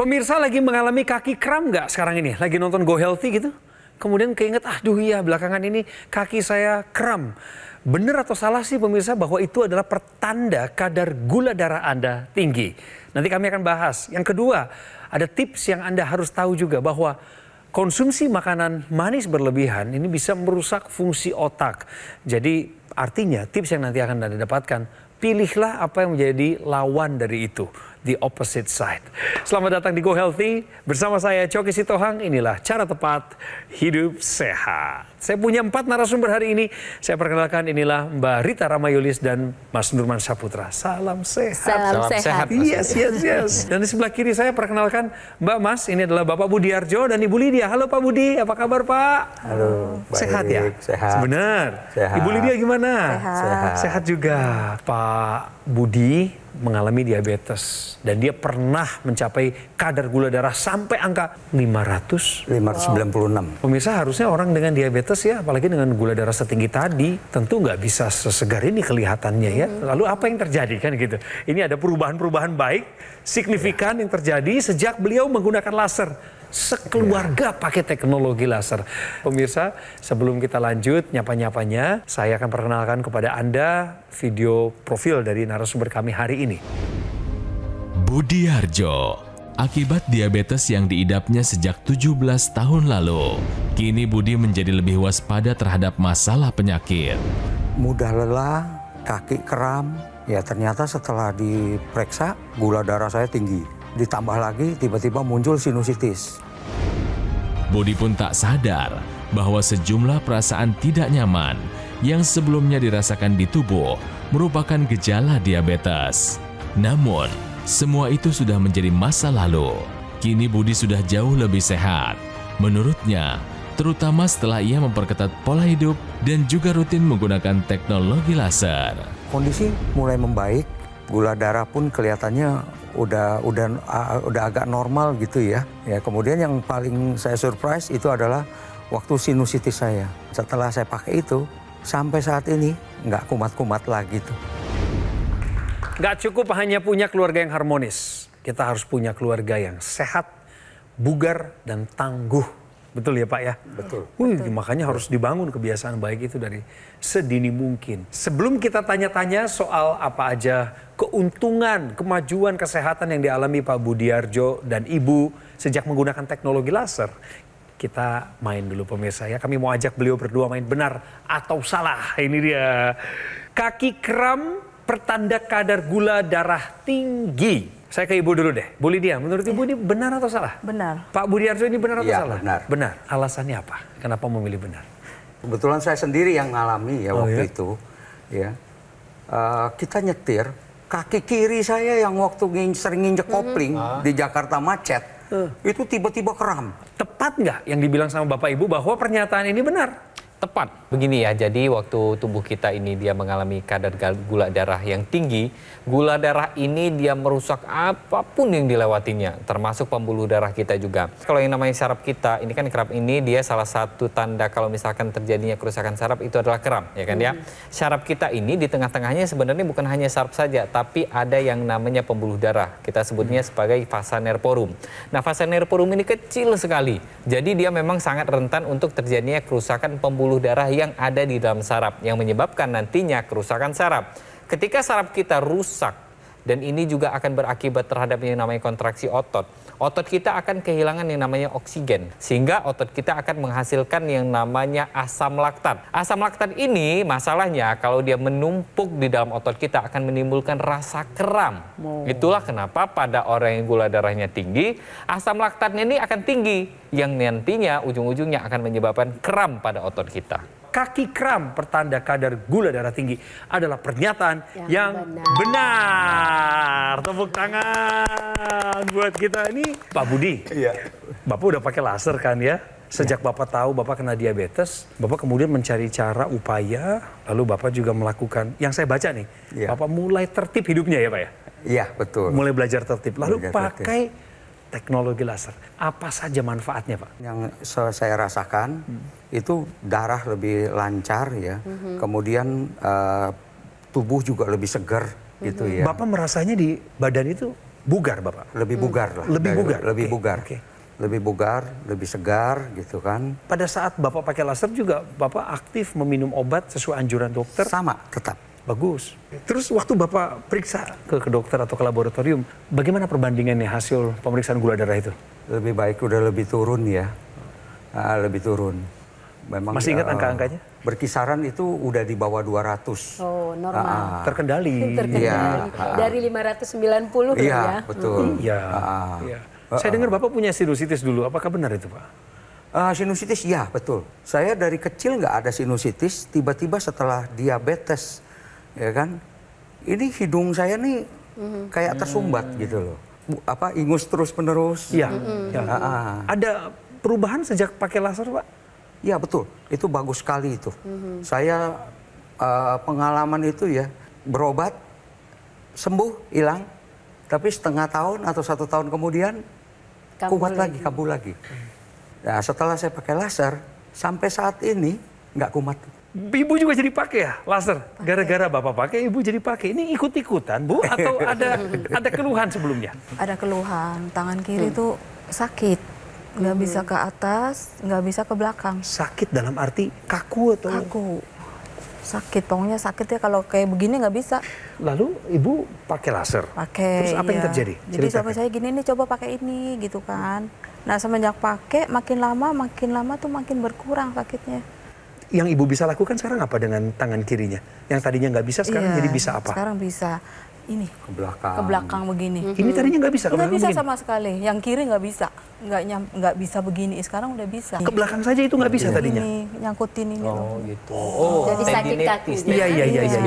Pemirsa lagi mengalami kaki kram nggak sekarang ini? Lagi nonton Go Healthy gitu? Kemudian keinget, aduh iya belakangan ini kaki saya kram. Bener atau salah sih pemirsa bahwa itu adalah pertanda kadar gula darah Anda tinggi? Nanti kami akan bahas. Yang kedua, ada tips yang Anda harus tahu juga bahwa konsumsi makanan manis berlebihan ini bisa merusak fungsi otak. Jadi artinya tips yang nanti akan Anda dapatkan, pilihlah apa yang menjadi lawan dari itu. The opposite side. Selamat datang di Go Healthy. Bersama saya Coki Sitohang, inilah cara tepat hidup sehat. Saya punya 4 narasumber hari ini. Saya perkenalkan, inilah Mbak Rita Ramayulis dan Mas Nurman Saputra. Salam sehat. Salam sehat. Yes. Dan di sebelah kiri saya perkenalkan Mbak Mas, ini adalah Bapak Budiarjo dan Ibu Lydia. Halo Pak Budi, apa kabar Pak? Halo, baik. Sehat ya? Sehat. Benar. Sehat. Ibu Lydia gimana? Sehat. Sehat juga. Pak Budi mengalami diabetes dan dia pernah mencapai kadar gula darah sampai angka 596. Pemirsa, harusnya orang dengan diabetes ya, apalagi dengan gula darah setinggi tadi, tentu nggak bisa sesegar ini kelihatannya ya. Lalu apa yang terjadi kan gitu? Ini ada perubahan-perubahan baik, signifikan yang terjadi sejak beliau menggunakan laser. Sekeluarga pakai teknologi laser. Pemirsa, sebelum kita lanjut nyapa-nyapanya, saya akan perkenalkan kepada Anda video profil dari narasumber kami hari ini. Budiarjo, akibat diabetes yang diidapnya sejak 17 tahun lalu, kini Budi menjadi lebih waspada terhadap masalah penyakit. Mudah lelah, kaki kram, ya ternyata setelah diperiksa gula darah saya tinggi. Ditambah lagi tiba-tiba muncul sinusitis. Budi pun tak sadar bahwa sejumlah perasaan tidak nyaman yang sebelumnya dirasakan di tubuh merupakan gejala diabetes. Namun, semua itu sudah menjadi masa lalu. Kini Budi sudah jauh lebih sehat. Menurutnya, terutama setelah ia memperketat pola hidup dan juga rutin menggunakan teknologi laser. Kondisi mulai membaik, gula darah pun kelihatannya udah agak normal gitu ya. Ya, kemudian yang paling saya surprise itu adalah waktu sinusitis saya. Setelah saya pakai itu, sampai saat ini nggak kumat-kumat lagi tuh. Nggak cukup hanya punya keluarga yang harmonis. Kita harus punya keluarga yang sehat, bugar, dan tangguh. Betul ya Pak ya? Betul. Makanya harus dibangun kebiasaan baik itu dari sedini mungkin. Sebelum kita tanya-tanya soal apa aja keuntungan, kemajuan kesehatan yang dialami Pak Budiarjo dan Ibu sejak menggunakan teknologi laser, kita main dulu pemirsa ya. Kami mau ajak beliau berdua main benar atau salah. Ini dia. Kaki kram pertanda kadar gula darah tinggi. Saya ke Ibu dulu deh. Bu Lydia, menurut Ibu ini benar atau salah? Benar. Pak Budiarjo ini benar atau salah? Benar. Benar. Alasannya apa? Kenapa memilih benar? Kebetulan saya sendiri yang ngalami ya waktu ya? itu. Ya, kita nyetir, kaki kiri saya yang waktu sering nginjek kopling di Jakarta macet, itu tiba-tiba kram. Tepat nggak yang dibilang sama Bapak Ibu bahwa pernyataan ini benar? Tepat. Begini ya, jadi waktu tubuh kita ini dia mengalami kadar gula darah yang tinggi, gula darah ini dia merusak apapun yang dilewatinya, termasuk pembuluh darah kita juga. Kalau yang namanya saraf kita, ini kan kram ini dia salah satu tanda kalau misalkan terjadinya kerusakan saraf itu adalah kram, ya kan ya. Saraf kita ini di tengah-tengahnya sebenarnya bukan hanya saraf saja, tapi ada yang namanya pembuluh darah. Kita sebutnya sebagai vasa nervorum. Nah, vasa nervorum ini kecil sekali. Jadi dia memang sangat rentan untuk terjadinya kerusakan pembuluh darah yang ada di dalam saraf yang menyebabkan nantinya kerusakan saraf. Ketika saraf kita rusak dan ini juga akan berakibat terhadap yang namanya kontraksi otot. Otot kita akan kehilangan yang namanya oksigen sehingga otot kita akan menghasilkan yang namanya asam laktat. Asam laktat ini masalahnya kalau dia menumpuk di dalam otot kita akan menimbulkan rasa kram. Itulah kenapa pada orang yang gula darahnya tinggi, asam laktatnya ini akan tinggi yang nantinya ujung-ujungnya akan menyebabkan kram pada otot kita. Kaki kram pertanda kadar gula darah tinggi adalah pernyataan yang benar. Tepuk tangan buat kita ini. Pak Budi, Bapak udah pakai laser kan ya? Sejak Bapak tahu Bapak kena diabetes, Bapak kemudian mencari cara, upaya, lalu Bapak juga melakukan, yang saya baca nih, Bapak mulai tertib hidupnya ya Pak ya? Iya, betul. Mulai belajar tertib, lalu Belajar pakai teknologi laser. Apa saja manfaatnya Pak? Yang saya rasakan itu darah lebih lancar ya, kemudian tubuh juga lebih segar gitu ya. Bapak merasanya di badan itu bugar Bapak? Lebih bugar lah. Lebih bugar? Lebih Oke, bugar. oke. Lebih bugar, lebih segar gitu kan. Pada saat Bapak pakai laser juga Bapak aktif meminum obat sesuai anjuran dokter? Sama, tetap. Bagus. Terus waktu Bapak periksa ke dokter atau ke laboratorium, bagaimana perbandingannya hasil pemeriksaan gula darah itu? Lebih baik, udah lebih turun ya. Lebih turun. Memang, Masih ingat angka-angkanya? Berkisaran itu udah di bawah 200. Oh, normal. Terkendali. Terkendali. Iya. Dari 590 Iya, ya. betul. Iya. Iya. Saya dengar Bapak punya sinusitis dulu. Apakah benar itu, Pak? Sinusitis, ya betul. Saya dari kecil nggak ada sinusitis, tiba-tiba setelah diabetes, ya kan? Ini hidung saya nih kayak tersumbat gitu loh. Ingus terus-menerus. Iya. Ya. Ada perubahan sejak pakai laser, Pak? Iya betul, itu bagus sekali itu. Saya pengalaman itu ya, berobat, sembuh, hilang. Tapi setengah tahun atau 1 tahun kemudian, kambuh lagi. Nah, setelah saya pakai laser, sampai saat ini nggak kumat. Ibu juga jadi pakai ya laser? Gara-gara Bapak pakai, Ibu jadi pakai. Ini ikut-ikutan, Bu? Atau ada keluhan sebelumnya? Ada keluhan, tangan kiri tuh sakit, nggak bisa ke atas, nggak bisa ke belakang. Sakit dalam arti kaku atau? Kaku, sakit, pokoknya sakit ya kalau kayak begini nggak bisa. Lalu Ibu pakai laser? Pakai. Terus apa yang iya. terjadi? Jadi Ceritakan. sampai saya gini nih, coba pakai ini gitu kan. Nah semenjak pakai makin lama tuh makin berkurang sakitnya. Yang Ibu bisa lakukan sekarang apa dengan tangan kirinya? Yang tadinya nggak bisa sekarang Iya, jadi bisa apa? Sekarang bisa ini Ke belakang. ke belakang begini. Ini tadinya nggak bisa? ke Nggak belakang bisa begini? sama sekali. Yang kiri nggak bisa, nggak bisa begini. Sekarang udah bisa. Ke belakang saja itu nggak bisa tadinya? Ini nyangkutin ini loh. Oh gitu. Oh, Jadi sakit tendinitis. kaki. Iya, iya, iya, iya.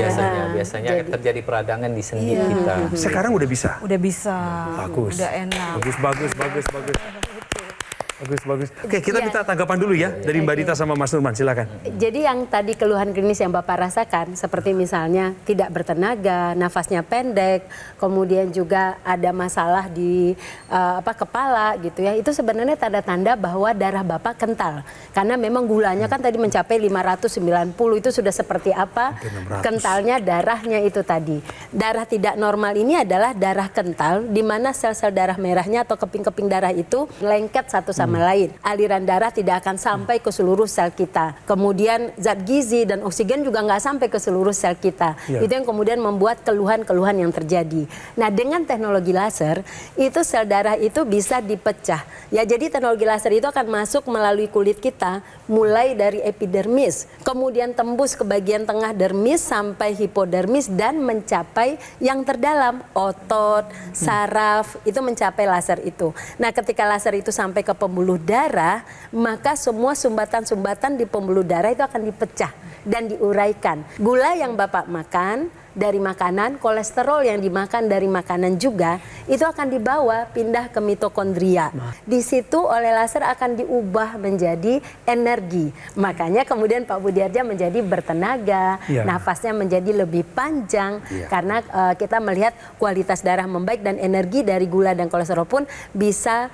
Biasanya Jadi- terjadi peradangan di sendi Iya. kita. Sekarang udah bisa? Udah bisa. Bagus. Udah enak. Bagus. Oke, kita Iya. minta tanggapan dulu ya dari Mbak Dita sama Mas Nurman, silakan. Jadi yang tadi keluhan klinis yang Bapak rasakan seperti misalnya tidak bertenaga, nafasnya pendek, kemudian juga ada masalah di kepala gitu ya. Itu sebenarnya tanda-tanda bahwa darah Bapak kental. Karena memang gulanya kan tadi mencapai 590, itu sudah seperti apa? Hampir 600. Kentalnya darahnya itu tadi. Darah tidak normal ini adalah darah kental di mana sel-sel darah merahnya atau keping-keping darah itu lengket satu sama lain. Aliran darah tidak akan sampai ke seluruh sel kita. Kemudian zat gizi dan oksigen juga nggak sampai ke seluruh sel kita. Ya. Itu yang kemudian membuat keluhan-keluhan yang terjadi. Nah, dengan teknologi laser, itu sel darah itu bisa dipecah. Ya, jadi teknologi laser itu akan masuk melalui kulit kita, mulai dari epidermis, kemudian tembus ke bagian tengah dermis sampai hipodermis dan mencapai yang terdalam, otot, saraf, itu mencapai laser itu. Nah, ketika laser itu sampai ke pembuluh darah, maka semua sumbatan-sumbatan di pembuluh darah itu akan dipecah dan diuraikan. Gula yang Bapak makan dari makanan, kolesterol yang dimakan dari makanan juga, itu akan dibawa pindah ke mitokondria. Di situ oleh laser akan diubah menjadi energi. Makanya kemudian Pak Budiarja menjadi bertenaga, Ya. nafasnya menjadi lebih panjang, karena kita melihat kualitas darah membaik dan energi dari gula dan kolesterol pun bisa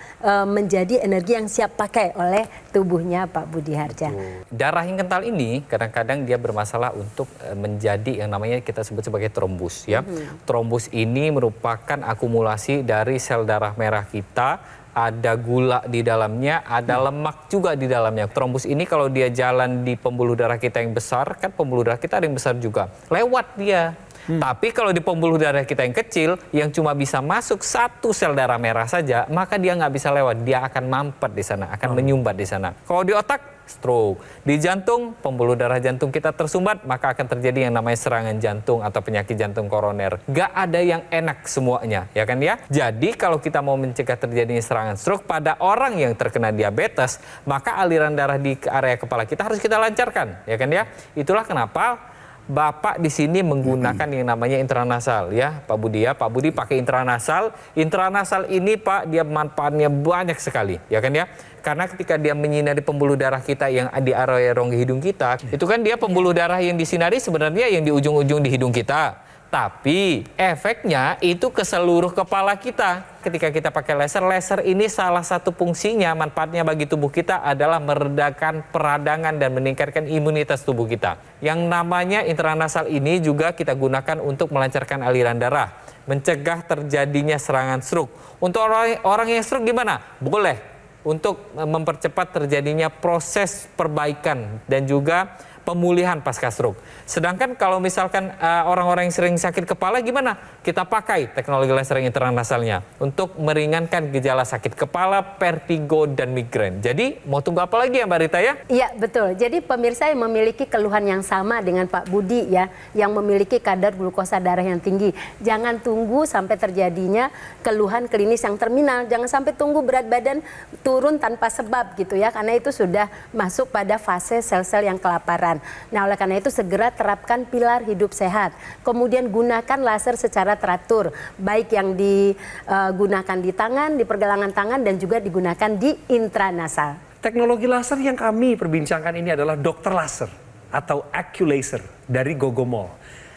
menjadi energi yang siap pakai oleh tubuhnya Pak Budiarja. Darah yang kental ini kadang-kadang dia bermasalah untuk menjadi yang namanya kita sebut sebagai trombus ya. Trombus ini merupakan akumulasi dari sel darah merah kita, ada gula di dalamnya, ada lemak juga di dalamnya. Trombus ini kalau dia jalan di pembuluh darah kita yang besar, kan pembuluh darah kita ada yang besar juga, lewat dia. Tapi kalau di pembuluh darah kita yang kecil, yang cuma bisa masuk satu sel darah merah saja, maka dia nggak bisa lewat. Dia akan mampet di sana, akan menyumbat di sana. Kalau di otak, stroke. Di jantung, pembuluh darah jantung kita tersumbat, maka akan terjadi yang namanya serangan jantung atau penyakit jantung koroner. Nggak ada yang enak semuanya, ya kan ya? Jadi kalau kita mau mencegah terjadinya serangan stroke pada orang yang terkena diabetes, maka aliran darah di area kepala kita harus kita lancarkan, ya kan ya? Itulah kenapa Bapak di sini menggunakan yang namanya intranasal ya, Pak Budi ya. Pak Budi pakai intranasal. Intranasal ini Pak, dia manfaatnya banyak sekali, ya kan ya. Karena ketika dia menyinari pembuluh darah kita yang di area rongga hidung kita, itu kan dia pembuluh darah yang disinari sebenarnya yang di ujung-ujung di hidung kita. Tapi efeknya itu ke seluruh kepala kita. Ketika kita pakai laser, laser ini salah satu fungsinya, manfaatnya bagi tubuh kita adalah meredakan peradangan dan meningkatkan imunitas tubuh kita. Yang namanya intranasal ini juga kita gunakan untuk melancarkan aliran darah, mencegah terjadinya serangan stroke. Untuk orang yang stroke gimana? Boleh untuk mempercepat terjadinya proses perbaikan dan juga pemulihan pasca stroke. Sedangkan kalau misalkan orang-orang yang sering sakit kepala gimana? Kita pakai teknologi laser intranasalnya untuk meringankan gejala sakit kepala, vertigo, dan migrain. Jadi mau tunggu apa lagi ya Mbak Rita ya? Iya betul. Jadi pemirsa yang memiliki keluhan yang sama dengan Pak Budi ya, yang memiliki kadar glukosa darah yang tinggi, jangan tunggu sampai terjadinya keluhan klinis yang terminal. Jangan sampai tunggu berat badan turun tanpa sebab gitu ya, karena itu sudah masuk pada fase sel-sel yang kelaparan. Nah, oleh karena itu segera terapkan pilar hidup sehat. Kemudian gunakan laser secara teratur, baik yang digunakan di tangan, di pergelangan tangan, dan juga digunakan di intranasal. Teknologi laser yang kami perbincangkan ini adalah Dr. Laser atau Acculaser dari Gogomol.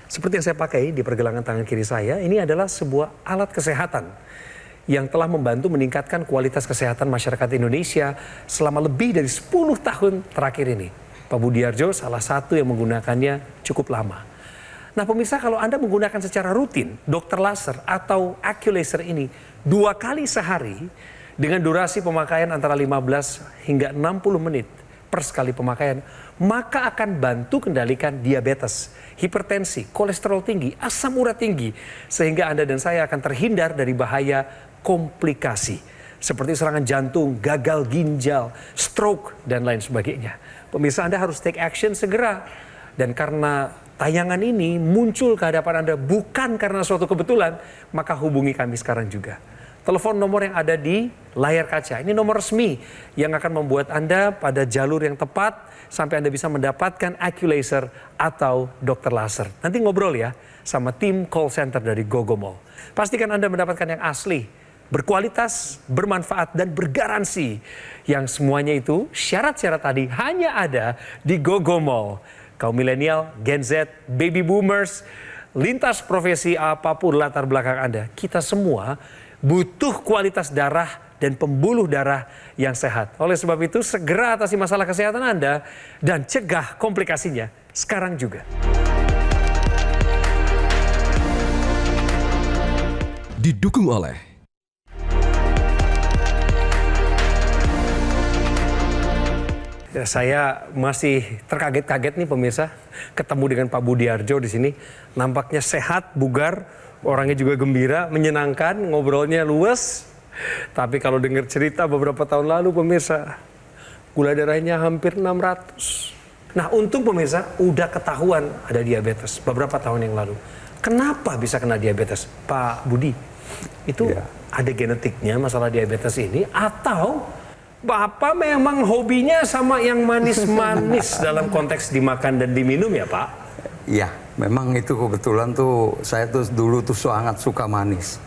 Seperti yang saya pakai di pergelangan tangan kiri saya, ini adalah sebuah alat kesehatan yang telah membantu meningkatkan kualitas kesehatan masyarakat Indonesia selama lebih dari 10 tahun terakhir ini. Pak Budiarjo salah satu yang menggunakannya cukup lama. Nah pemirsa, kalau Anda menggunakan secara rutin Dr. Laser atau Acculaser ini 2 kali sehari dengan durasi pemakaian antara 15 hingga 60 menit per sekali pemakaian, maka akan bantu kendalikan diabetes, hipertensi, kolesterol tinggi, asam urat tinggi, sehingga Anda dan saya akan terhindar dari bahaya komplikasi seperti serangan jantung, gagal ginjal, stroke, dan lain sebagainya. Pemirsa, Anda harus take action segera. Dan karena tayangan ini muncul ke hadapan Anda bukan karena suatu kebetulan, maka hubungi kami sekarang juga. Telepon nomor yang ada di layar kaca. Ini nomor resmi yang akan membuat Anda pada jalur yang tepat sampai Anda bisa mendapatkan Acculaser atau Dr. Laser. Nanti ngobrol ya sama tim call center dari Gogomol. Pastikan Anda mendapatkan yang asli, berkualitas, bermanfaat, dan bergaransi. Yang semuanya itu syarat-syarat tadi hanya ada di Gogomol. Kaum milenial, Gen Z, baby boomers, lintas profesi apapun latar belakang Anda, kita semua butuh kualitas darah dan pembuluh darah yang sehat. Oleh sebab itu segera atasi masalah kesehatan Anda dan cegah komplikasinya sekarang juga. Didukung oleh Ya, saya masih terkaget-kaget nih pemirsa, ketemu dengan Pak Budiarjo di sini. Nampaknya sehat, bugar, orangnya juga gembira, menyenangkan, ngobrolnya luas. Tapi kalau dengar cerita beberapa tahun lalu pemirsa, gula darahnya hampir 600. Nah untung pemirsa udah ketahuan ada diabetes beberapa tahun yang lalu. Kenapa bisa kena diabetes? Pak Budi, itu ada genetiknya masalah diabetes ini atau Bapak memang hobinya sama yang manis-manis dalam konteks dimakan dan diminum ya Pak? Iya, memang itu kebetulan tuh saya tuh dulu tuh sangat suka manis.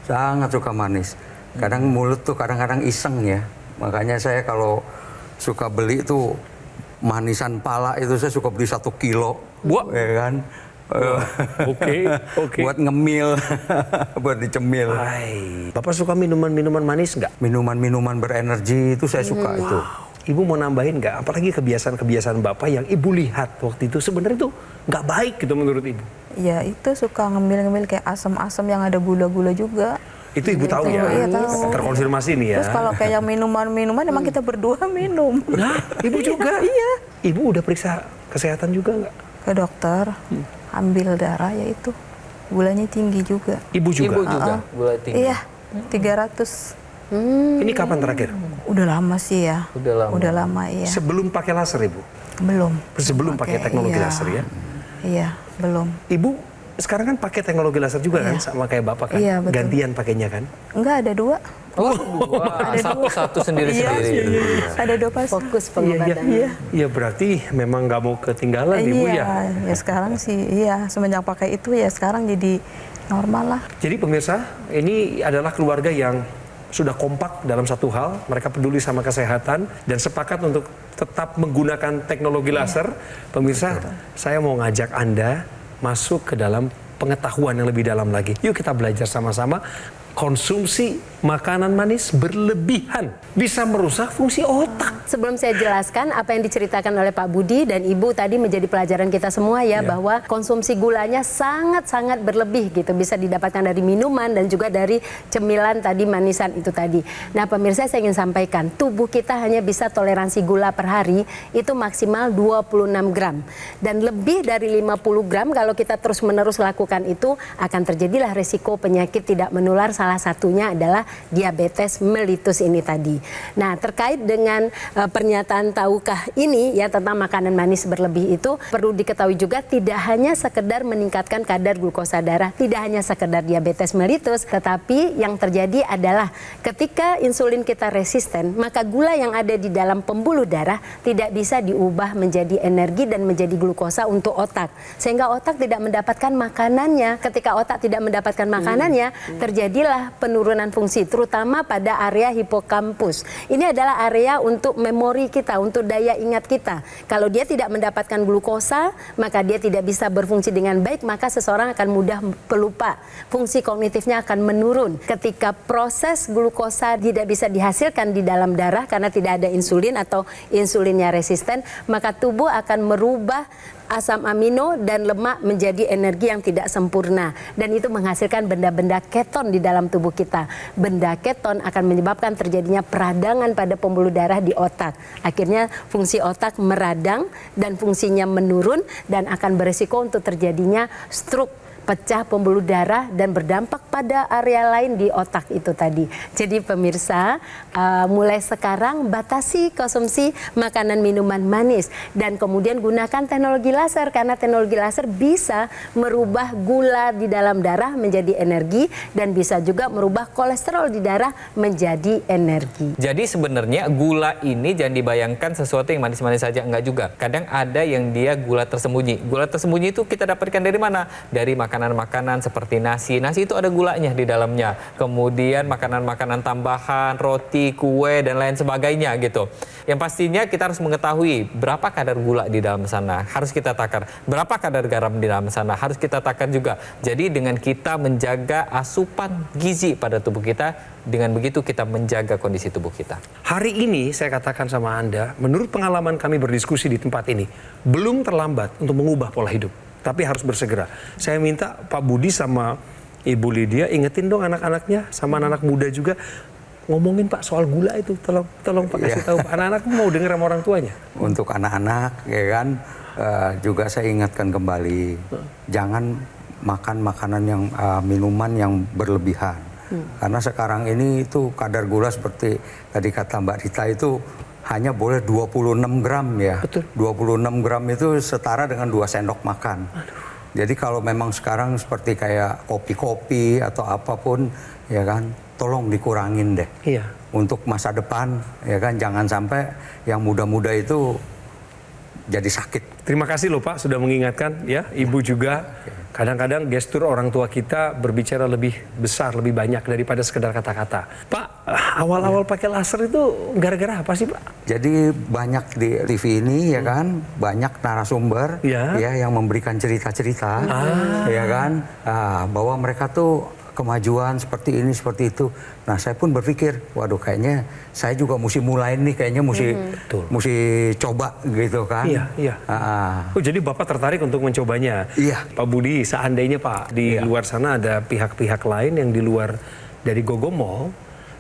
Sangat suka manis. Kadang mulut tuh kadang-kadang iseng ya. Makanya saya kalau suka beli tuh manisan pala itu saya suka beli 1 kilo. Wah. Ya kan? Oke. Buat ngemil, buat dicemil. Hai. Bapak suka minuman-minuman manis nggak? Minuman-minuman berenergi itu saya suka itu. Ibu mau nambahin nggak? Apalagi kebiasaan-kebiasaan Bapak yang Ibu lihat waktu itu sebenarnya itu nggak baik gitu menurut Ibu. Ya itu suka ngemil-ngemil kayak asam-asam yang ada gula-gula juga. Itu Ibu tahu ya? Iya, tahu. Terkonfirmasi nih ya. Terus kalau kayak minuman-minuman emang kita berdua minum. Nah, Ibu juga? Iya. Ibu udah periksa kesehatan juga nggak? Ke dokter, ambil darah ya itu. Gulanya tinggi juga. Ibu juga? Ibu juga gula tinggi. Iya, 300. Ini kapan terakhir? Udah lama sih ya. Udah lama. Iya. Sebelum pakai laser Ibu? Belum. Sebelum pakai teknologi iya. laser ya? Iya, belum. Ibu sekarang kan pakai teknologi laser juga kan? Sama kayak Bapak kan? Iya, betul. Gantian pakainya kan? Enggak, ada 2. Wah, satu-satu sendiri-sendiri. Ada 2 pasang. Fokus pengobatannya. Iya berarti memang nggak mau ketinggalan Ibu ya? Ya sekarang sih iya, semenjak pakai itu ya sekarang jadi normal lah. Jadi pemirsa, ini adalah keluarga yang sudah kompak dalam satu hal. Mereka peduli sama kesehatan dan sepakat untuk tetap menggunakan teknologi laser. Pemirsa, saya mau ngajak Anda masuk ke dalam pengetahuan yang lebih dalam lagi. Yuk kita belajar sama-sama. Konsumsi makanan manis berlebihan bisa merusak fungsi otak. Sebelum saya jelaskan apa yang diceritakan oleh Pak Budi dan Ibu tadi menjadi pelajaran kita semua ya, bahwa konsumsi gulanya sangat-sangat berlebih gitu, bisa didapatkan dari minuman dan juga dari cemilan tadi, manisan itu tadi. Nah pemirsa, saya ingin sampaikan, tubuh kita hanya bisa toleransi gula per hari itu maksimal 26 gram. Dan lebih dari 50 gram kalau kita terus-menerus lakukan itu akan terjadilah resiko penyakit tidak menular. Salah satunya adalah diabetes mellitus ini tadi. Nah, terkait dengan pernyataan tahukah ini ya tentang makanan manis berlebih itu perlu diketahui juga tidak hanya sekedar meningkatkan kadar glukosa darah, tidak hanya sekedar diabetes mellitus, tetapi yang terjadi adalah ketika insulin kita resisten, maka gula yang ada di dalam pembuluh darah tidak bisa diubah menjadi energi dan menjadi glukosa untuk otak. Sehingga otak tidak mendapatkan makanannya. Ketika otak tidak mendapatkan makanannya, terjadilah penurunan fungsi, terutama pada area hipokampus. Ini adalah area untuk memori kita, untuk daya ingat kita. Kalau dia tidak mendapatkan glukosa, maka dia tidak bisa berfungsi dengan baik, maka seseorang akan mudah pelupa. Fungsi kognitifnya akan menurun. Ketika proses glukosa tidak bisa dihasilkan di dalam darah karena tidak ada insulin atau insulinnya resisten, maka tubuh akan merubah asam amino dan lemak menjadi energi yang tidak sempurna, dan itu menghasilkan benda-benda keton di dalam tubuh kita. Benda keton akan menyebabkan terjadinya peradangan pada pembuluh darah di otak. Akhirnya fungsi otak meradang dan fungsinya menurun dan akan berisiko untuk terjadinya stroke, pecah pembuluh darah dan berdampak pada area lain di otak itu tadi. Jadi pemirsa, mulai sekarang batasi konsumsi makanan minuman manis dan kemudian gunakan teknologi laser, karena teknologi laser bisa merubah gula di dalam darah menjadi energi dan bisa juga merubah kolesterol di darah menjadi energi. Jadi sebenarnya gula ini jangan dibayangkan sesuatu yang manis-manis saja, enggak juga. Kadang ada yang dia gula tersembunyi. Gula tersembunyi itu kita dapatkan dari mana? Dari makanan-makanan seperti nasi. Nasi itu ada gulanya di dalamnya. Kemudian makanan-makanan tambahan, roti, kue, dan lain sebagainya gitu. Yang pastinya kita harus mengetahui berapa kadar gula di dalam sana. Harus kita takar. Berapa kadar garam di dalam sana. Harus kita takar juga. Jadi dengan kita menjaga asupan gizi pada tubuh kita, dengan begitu kita menjaga kondisi tubuh kita. Hari ini saya katakan sama Anda, menurut pengalaman kami berdiskusi di tempat ini, belum terlambat untuk mengubah pola hidup. Tapi harus bersegera. saya minta Pak Budi sama Ibu Lydia ingetin dong anak-anaknya sama anak-anak muda juga, ngomongin Pak soal gula itu, tolong Pak kasih tahu. Anak-anak mau dengar sama orang tuanya. Untuk anak-anak ya kan, juga saya ingatkan kembali, jangan makan makanan yang minuman yang berlebihan. Karena sekarang ini itu kadar gula seperti tadi kata Mbak Rita itu hanya boleh 26 gram ya. Betul. 26 gram itu setara dengan 2 sendok makan. Jadi kalau memang sekarang seperti kayak kopi-kopi atau apapun ya kan, tolong dikurangin deh. Iya. Untuk masa depan ya kan, jangan sampai yang muda-muda itu jadi sakit. Terima kasih loh Pak sudah mengingatkan ya. Ibu juga. Kadang-kadang gestur orang tua kita berbicara lebih besar, lebih banyak daripada sekedar kata-kata. Pak, awal-awal pakai laser itu gara-gara apa sih Pak? Jadi banyak di TV ini ya kan, banyak narasumber ya yang memberikan cerita-cerita ya kan, bahwa mereka tuh kemajuan seperti ini, seperti itu. Nah, saya pun berpikir, waduh kayaknya saya juga mesti mulai nih, kayaknya mesti coba gitu kan. Iya. Oh, jadi Bapak tertarik untuk mencobanya? Iya. Pak Budi, seandainya Pak, di luar sana ada pihak-pihak lain yang di luar dari Gogomol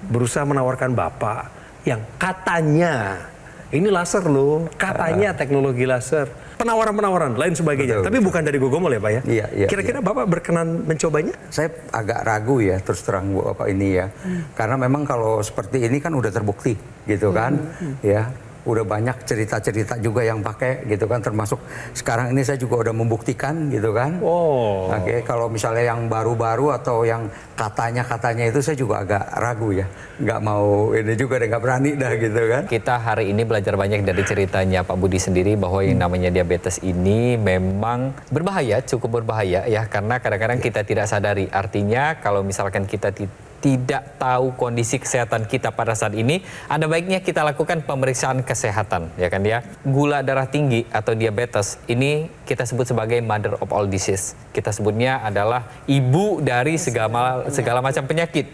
berusaha menawarkan Bapak yang katanya, ini laser loh, katanya teknologi laser. Penawaran-penawaran lain sebagainya. Betul, tapi bukan dari Gogomol ya Pak ya? Iya. Kira-kira Bapak berkenan mencobanya? Saya agak ragu ya, terus terang Bapak ini ya. Karena memang kalau seperti ini kan udah terbukti gitu kan. Ya, udah banyak cerita-cerita juga yang pakai gitu kan, termasuk sekarang ini saya juga udah membuktikan gitu kan. Oke, kalau misalnya yang baru-baru atau yang katanya itu saya juga agak ragu ya. Nggak mau ini juga deh, nggak berani dah gitu kan. Kita hari ini belajar banyak dari ceritanya Pak Budi sendiri bahwa yang namanya diabetes ini memang berbahaya, cukup berbahaya ya, karena kadang-kadang kita tidak sadari. Artinya kalau misalkan kita tidak tahu kondisi kesehatan kita pada saat ini, ada baiknya kita lakukan pemeriksaan kesehatan, ya kan ya. Gula darah tinggi atau diabetes ini kita sebut sebagai mother of all disease. Kita sebutnya adalah ibu dari segala macam penyakit.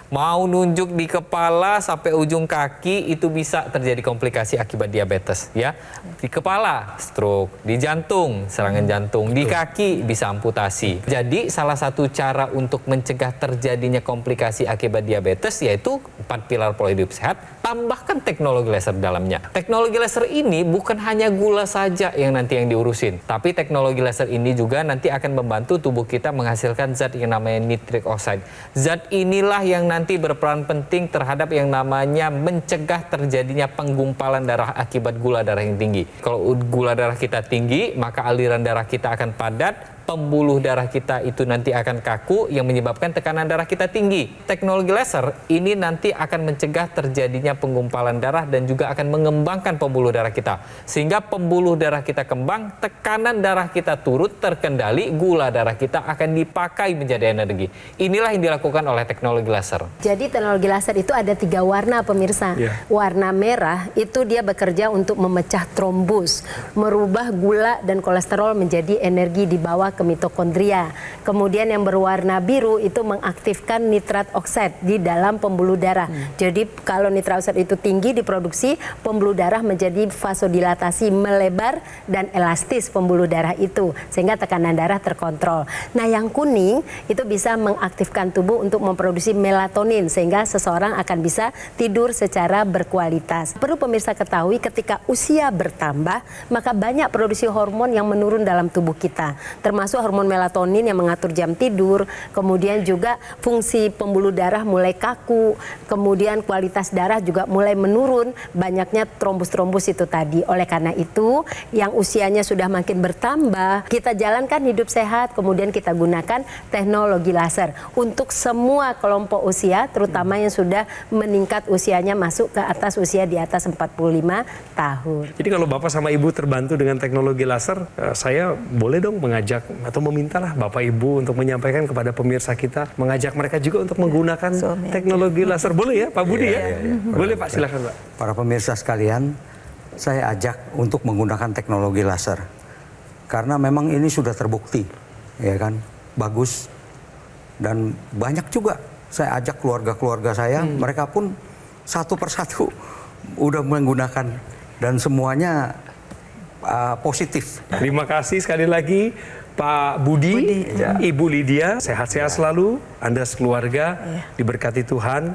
Mau nunjuk di kepala sampai ujung kaki itu bisa terjadi komplikasi akibat diabetes, ya. Di kepala stroke, di jantung serangan jantung, di kaki bisa amputasi. Jadi salah satu cara untuk mencegah terjadinya komplikasi akibat diabetes yaitu 4 pilar pola hidup sehat, tambahkan teknologi laser di dalamnya. Teknologi laser ini bukan hanya gula saja yang nanti yang diurusin, tapi teknologi laser ini juga nanti akan membantu tubuh kita menghasilkan zat yang namanya nitric oxide. Zat inilah yang nanti berperan penting terhadap yang namanya mencegah terjadinya penggumpalan darah akibat gula darah yang tinggi. Kalau gula darah kita tinggi, maka aliran darah kita akan padat, pembuluh darah kita itu nanti akan kaku yang menyebabkan tekanan darah kita tinggi. Teknologi laser ini nanti akan mencegah terjadinya penggumpalan darah dan juga akan mengembangkan pembuluh darah kita. Sehingga pembuluh darah kita kembang, tekanan darah kita turut terkendali, gula darah kita akan dipakai menjadi energi. Inilah yang dilakukan oleh teknologi laser. Jadi teknologi laser itu ada 3 warna pemirsa. Warna merah itu dia bekerja untuk memecah trombus, merubah gula dan kolesterol menjadi energi di bawah ke mitokondria. Kemudian yang berwarna biru itu mengaktifkan nitrat oxide di dalam pembuluh darah. Jadi kalau nitrat oxide itu tinggi diproduksi, pembuluh darah menjadi vasodilatasi, melebar dan elastis pembuluh darah itu sehingga tekanan darah terkontrol. Nah, yang kuning itu bisa mengaktifkan tubuh untuk memproduksi melatonin sehingga seseorang akan bisa tidur secara berkualitas. Perlu pemirsa ketahui ketika usia bertambah, maka banyak produksi hormon yang menurun dalam tubuh kita. Termasuk hormon melatonin yang mengatur jam tidur, kemudian juga fungsi pembuluh darah mulai kaku, kemudian kualitas darah juga mulai menurun, banyaknya trombus-trombus itu tadi. Oleh karena itu, yang usianya sudah makin bertambah, kita jalankan hidup sehat, kemudian kita gunakan teknologi laser untuk semua kelompok usia, terutama yang sudah meningkat usianya masuk ke atas usia di atas 45 tahun. Jadi kalau Bapak sama Ibu terbantu dengan teknologi laser, saya boleh dong mengajak atau memintalah Bapak Ibu untuk menyampaikan kepada pemirsa kita, mengajak mereka juga untuk menggunakan teknologi laser. Boleh ya Pak Budi ya? Boleh Pak, silakan Pak. Para pemirsa sekalian, saya ajak untuk menggunakan teknologi laser. Karena memang ini sudah terbukti, ya kan, bagus. Dan banyak juga saya ajak keluarga-keluarga saya, mereka pun satu persatu udah menggunakan dan semuanya positif. Terima kasih sekali lagi Pak Budi, Ibu Lydia, sehat-sehat selalu, Anda sekeluarga diberkati Tuhan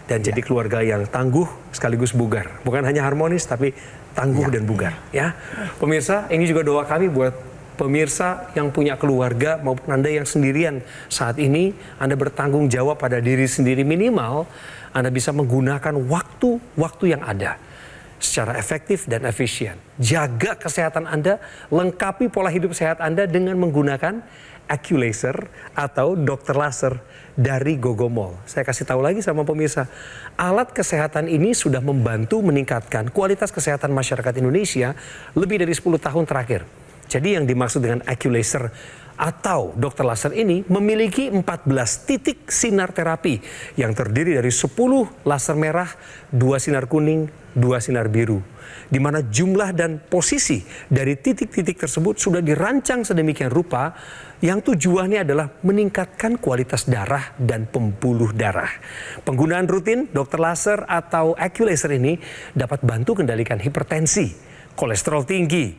dan jadi keluarga yang tangguh sekaligus bugar. Bukan hanya harmonis tapi tangguh dan bugar. Ya, pemirsa, ini juga doa kami buat pemirsa yang punya keluarga maupun Anda yang sendirian saat ini. Anda bertanggung jawab pada diri sendiri, minimal Anda bisa menggunakan waktu yang ada secara efektif dan efisien. Jaga kesehatan Anda, lengkapi pola hidup sehat Anda dengan menggunakan AccuLaser atau dokter laser dari Gogomol. Saya kasih tahu lagi sama pemirsa, alat kesehatan ini sudah membantu meningkatkan kualitas kesehatan masyarakat Indonesia lebih dari 10 tahun terakhir. Jadi yang dimaksud dengan AccuLaser atau dokter laser ini memiliki 14 titik sinar terapi yang terdiri dari 10 laser merah, 2 sinar kuning, 2 sinar biru. Di mana jumlah dan posisi dari titik-titik tersebut sudah dirancang sedemikian rupa yang tujuannya adalah meningkatkan kualitas darah dan pembuluh darah. Penggunaan rutin dokter laser atau AccuLaser ini dapat bantu kendalikan hipertensi, kolesterol tinggi,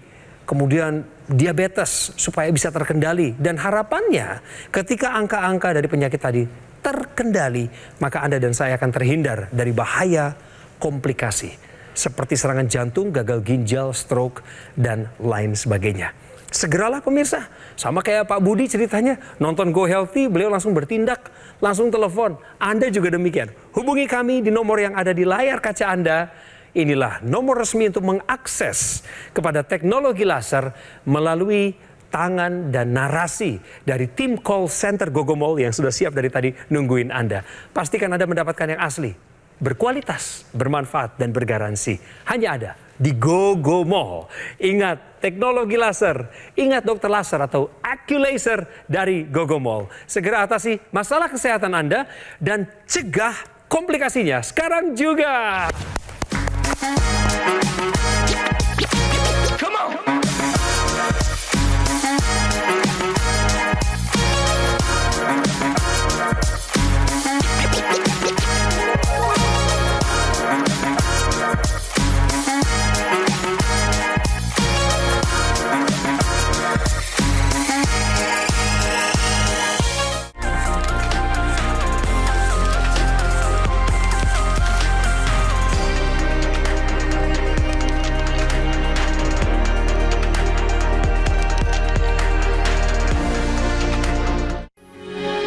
kemudian diabetes supaya bisa terkendali. Dan harapannya ketika angka-angka dari penyakit tadi terkendali, maka Anda dan saya akan terhindar dari bahaya komplikasi seperti serangan jantung, gagal ginjal, stroke, dan lain sebagainya. Segeralah pemirsa, sama kayak Pak Budi ceritanya, nonton Go Healthy, beliau langsung bertindak, langsung telepon. Anda juga demikian. Hubungi kami di nomor yang ada di layar kaca Anda. Inilah nomor resmi untuk mengakses kepada teknologi laser melalui tangan dan narasi dari tim call center Gogomol yang sudah siap dari tadi nungguin Anda. Pastikan Anda mendapatkan yang asli, berkualitas, bermanfaat, dan bergaransi. Hanya ada di GoGo Mall. Ingat teknologi laser, ingat dokter laser atau AccuLaser dari GoGo Mall. Segera atasi masalah kesehatan Anda dan cegah komplikasinya sekarang juga.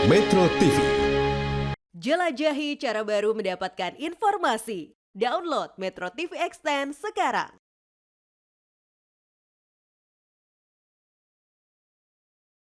Metro TV. Jelajahi cara baru mendapatkan informasi. Download Metro TV Extend sekarang.